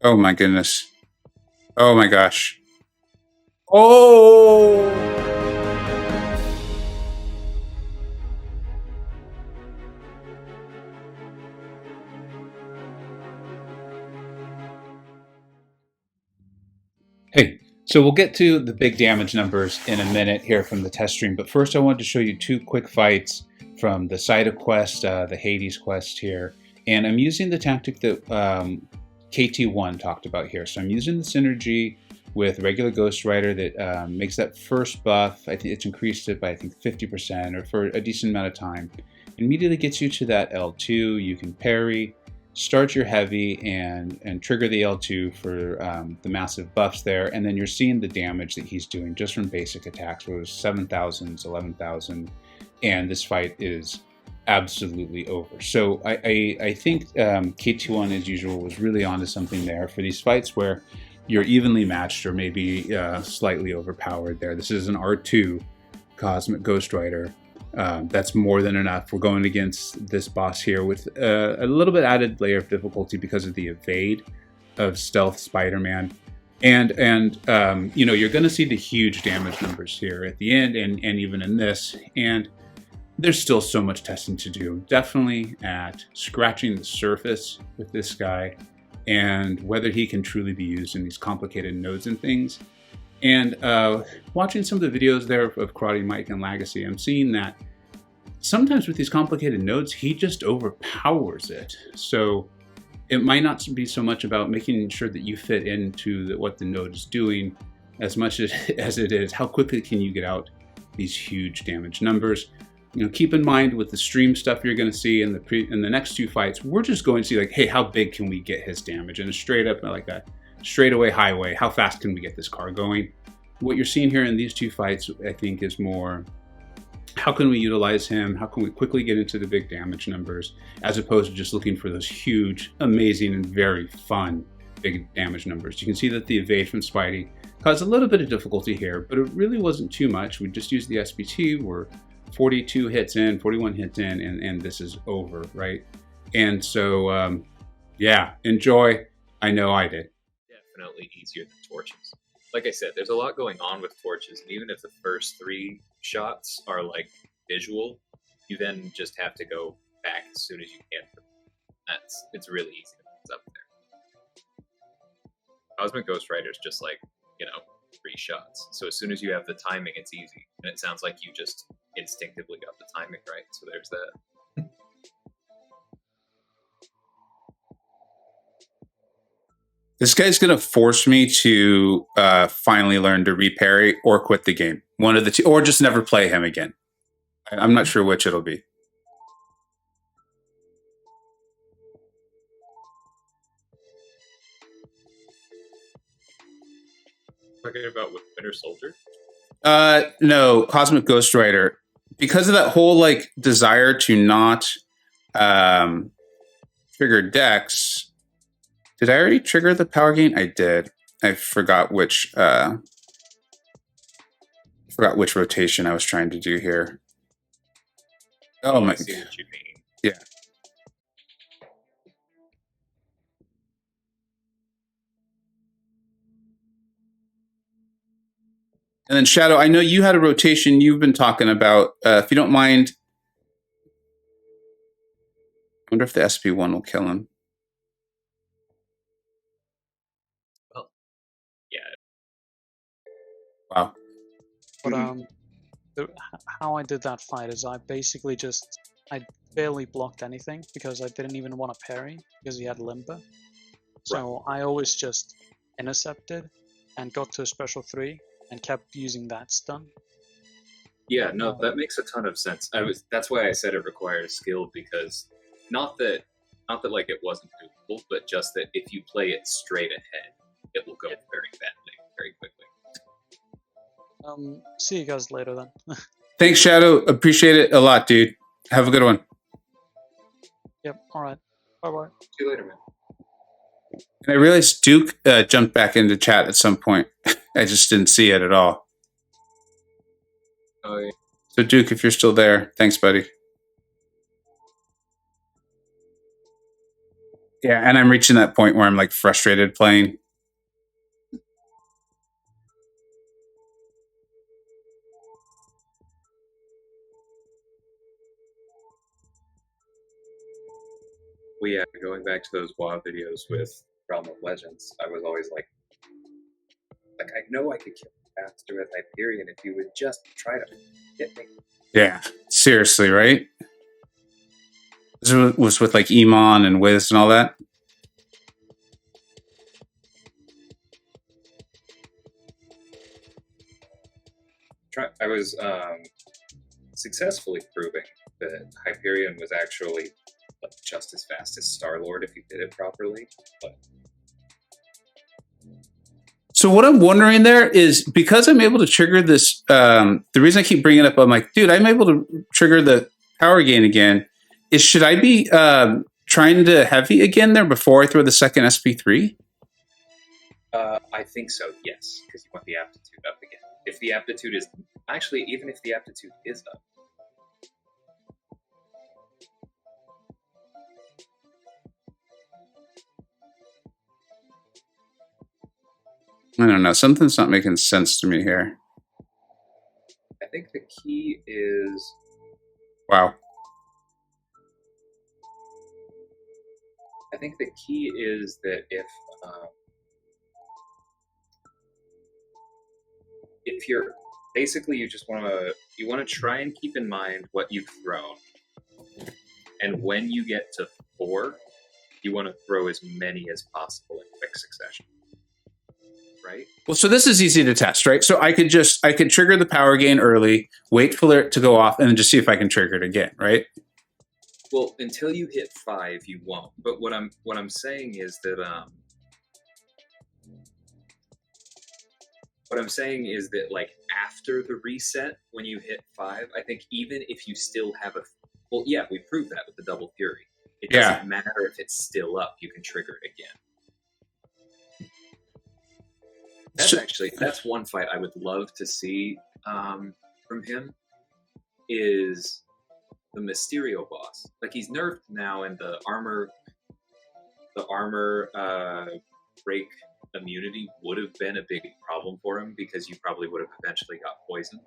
Oh my goodness. Oh my gosh. Oh! Hey, so we'll get to the big damage numbers in a minute here from the test stream, but first I wanted to show you two quick fights from the Sida quest, the Hades quest here, and I'm using the tactic that KT1 talked about here. So I'm using the synergy with regular Ghost Rider that makes that first buff, I think it's increased it by I think 50% or for a decent amount of time. Immediately gets you to that L2, you can parry, start your heavy and trigger the L2 for the massive buffs there, and then you're seeing the damage that he's doing just from basic attacks, where it was 7,000, 11,000, and this fight is absolutely over. So I think KT1, as usual, was really onto something there for these fights where you're evenly matched or maybe slightly overpowered there. This is an R2 Cosmic Ghost Rider. That's more than enough. We're going against this boss here with a little bit added layer of difficulty because of the evade of Stealth Spider-Man. And you know, you're going to see the huge damage numbers here at the end and even in this. And there's still so much testing to do. Definitely at scratching the surface with this guy and whether he can truly be used in these complicated nodes and things. And watching some of the videos there of Karate Mike and Legacy, I'm seeing that sometimes with these complicated nodes, he just overpowers it. So it might not be so much about making sure that you fit into what the node is doing as much as it is how quickly can you get out these huge damage numbers. You know, keep in mind with the stream stuff you're going to see in the next two fights, we're just going to see like, hey, how big can we get his damage? And a straight up like a straightaway highway, how fast can we get this car going? What you're seeing here in these two fights, I think, is more how can we utilize him? How can we quickly get into the big damage numbers, as opposed to just looking for those huge, amazing, and very fun big damage numbers. You can see that the evade from Spidey caused a little bit of difficulty here, but it really wasn't too much. We just used the SPT. We're 42 hits in, 41 hits in, and this is over, right? And so, yeah, enjoy. I know I did. Definitely easier than Torches. Like I said, there's a lot going on with Torches, and even if the first 3 shots are like visual, you then just have to go back as soon as you can. It's really easy to mess up there. Cosmic Ghost Rider is just like, you know, 3 shots. So as soon as you have the timing, it's easy. And it sounds like you just instinctively got the timing right. So there's that. This guy's going to force me to finally learn to reparry or quit the game. One of the two, or just never play him again. I'm not sure which it'll be. Talking about Winter Soldier? No, Cosmic Ghost Rider. Because of that whole like desire to not trigger Dex. Did I already trigger the power gain? I did. I forgot which rotation I was trying to do here. Oh my! I see what you mean. Yeah. And then Shadow, I know you had a rotation you've been talking about. If you don't mind, I wonder if the SP1 will kill him. Well, yeah. Wow. But how I did that fight is I basically I barely blocked anything because I didn't even want to parry because he had limber. So I always just intercepted and got to a special 3 and kept using that stun. Yeah, no, that makes a ton of sense. That's why I said it required skill, because not that like it wasn't doable, but just that if you play it straight ahead, it will go very badly, very quickly. See you guys later then. Thanks, Shadow. Appreciate it a lot, dude. Have a good one. Yep. All right. Bye-bye. See you later, man. And I realized Duke jumped back into chat at some point. I just didn't see it at all. Oh, yeah. So Duke, if you're still there, thanks, buddy. Yeah, and I'm reaching that point where I'm like frustrated playing. Well, yeah, going back to those WoW videos with Realm of Legends, I was always like I know I could kill you faster with Hyperion if you would just try to hit me. Yeah, seriously, right? This was with like Emon and Wiz and all that. I was successfully proving that Hyperion was actually like just as fast as Star-Lord if you did it properly. But So what I'm wondering there is, because I'm able to trigger this, the reason I keep bringing it up, I'm like, dude, I'm able to trigger the power gain again. Is should I be trying to heavy again there before I throw the second SP3? I think so, yes, because you want the aptitude up again. If the aptitude is actually, even if the aptitude is up, I don't know. Something's not making sense to me here. I think the key is Wow. I think the key is that if you're basically you want to try and keep in mind what you've thrown, and when you get to 4, you want to throw as many as possible in quick succession. Right? Well, so this is easy to test, right? So I could trigger the power gain early, wait for it to go off, and then just see if I can trigger it again, right? Well, until you hit 5, you won't. But what I'm saying is that like after the reset, when you hit 5, I think even if you still have we proved that with the Double Fury. It doesn't matter if it's still up; you can trigger it again. That's one fight I would love to see from him is the Mysterio boss. Like, he's nerfed now, and the armor break immunity would have been a big problem for him because you probably would have eventually got poisoned.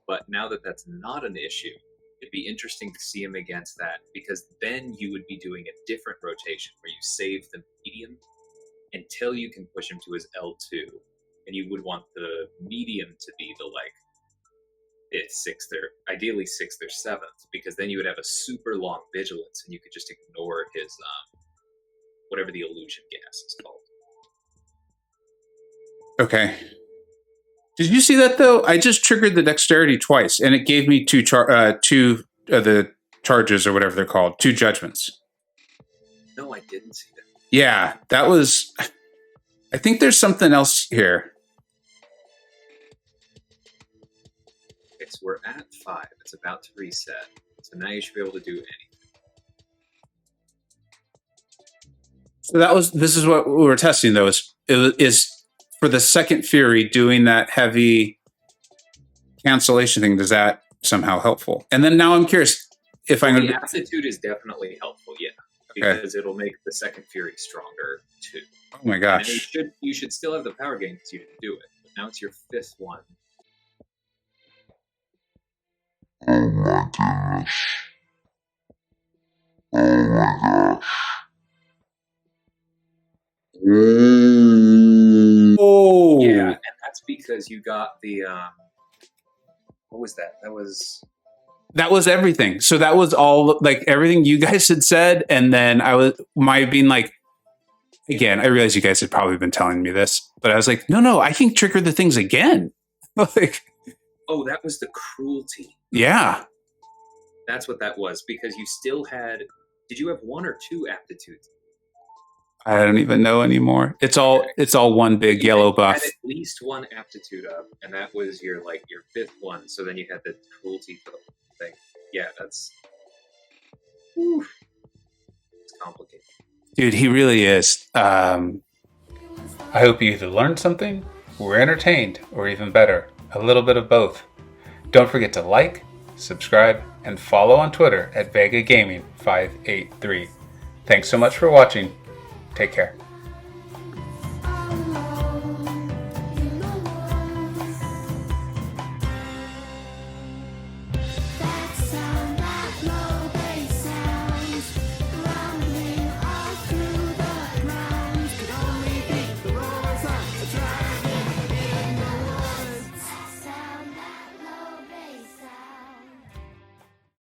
But now that that's not an issue, it'd be interesting to see him against that, because then you would be doing a different rotation where you save the medium until you can push him to his L2, and you would want the medium to be the like 5th, 6th, or ideally 6th or 7th, because then you would have a super long vigilance and you could just ignore his whatever the illusion gas is called. Okay. Did you see that though? I just triggered the dexterity twice, and it gave me two the charges or whatever they're called, 2 judgments. No, I didn't see that. Yeah, that was. I think there's something else here. Okay, so we're at 5. It's about to reset. So now you should be able to do anything. So this is what we were testing though. Is for the second Fury doing that heavy cancellation thing. Does that somehow helpful? And then now I'm curious if I'm going to. The aptitude is definitely helpful, yeah, because it'll make the second Fury stronger too. Oh my gosh! And you should still have the power gain because you didn't do it. But now it's your 5th one. Oh my gosh. Oh my gosh. Oh. Yeah, and that's because you got the what was that? That was everything. So that was all, like, everything you guys had said, and then being like, again, I realize you guys had probably been telling me this, but I was like, no, I can trigger the things again. Like, oh, that was the cruelty. Yeah. That's what that was, because you still had. Did you have 1 or 2 aptitudes? I don't even know anymore. It's all one big yellow buff. You had at least 1 aptitude up, and that was your 5th one. So then you had the cruelty for the whole thing. Yeah, that's. Whew. It's complicated. Dude, he really is. I hope you either learned something, were entertained, or even better, a little bit of both. Don't forget to like, subscribe, and follow on Twitter at VegaGaming583. Thanks so much for watching. Take care.